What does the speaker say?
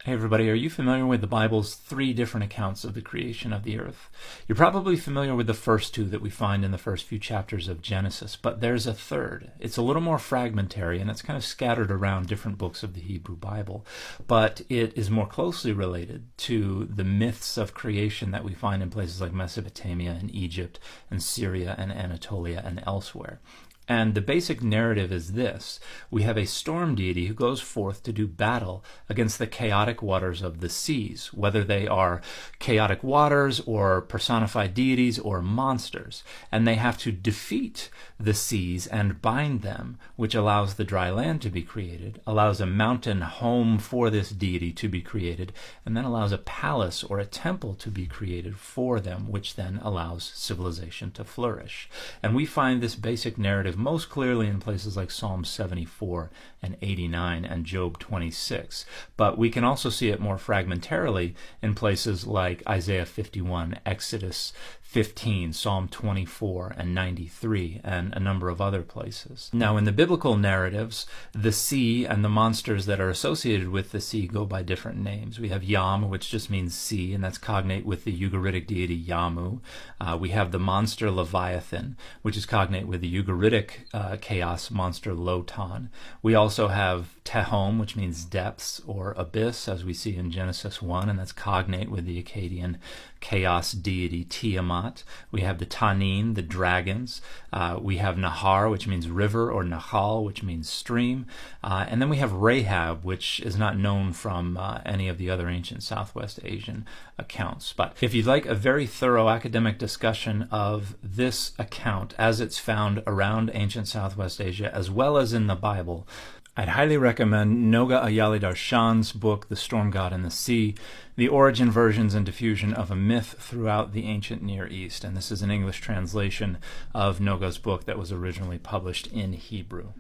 Hey everybody, are you familiar with the Bible's three different accounts of the creation of the earth? You're probably familiar with the first two that we find in the first few chapters of Genesis, but there's a third. It's a little more fragmentary and it's kind of scattered around different books of the Hebrew Bible, but it is more closely related to the myths of creation that we find in places like Mesopotamia and Egypt and Syria and Anatolia and elsewhere. And the basic narrative is this. We have a storm deity who goes forth to do battle against the chaotic waters of the seas, whether they are chaotic waters or personified deities or monsters. And they have to defeat the seas and bind them, which allows the dry land to be created, allows a mountain home for this deity to be created, and then allows a palace or a temple to be created for them, which then allows civilization to flourish. And we find this basic narrative most clearly in places like Psalm 74 and 89 and Job 26. But we can also see it more fragmentarily in places like Isaiah 51, Exodus 15, Psalm 24 and 93, and a number of other places. Now, in the biblical narratives, the sea and the monsters that are associated with the sea go by different names. We have Yam, which just means sea, and that's cognate with the Ugaritic deity Yamu. We have the monster Leviathan, which is cognate with the Ugaritic chaos monster Lotan. We also have Tehom, which means depths or abyss, as we see in Genesis 1, and that's cognate with the Akkadian chaos deity Tiamat. We have the Tanin, the dragons. We have Nahar, which means river, or Nahal, which means stream. And then we have Rahab, which is not known from any of the other ancient Southwest Asian accounts. But if you'd like a very thorough academic discussion of this account as it's found around ancient Southwest Asia, as well as in the Bible, I'd highly recommend Noga Ayali Darshan's book, The Storm God and the Sea, The Origin, Versions, and Diffusion of a Myth Throughout the Ancient Near East. And this is an English translation of Noga's book that was originally published in Hebrew.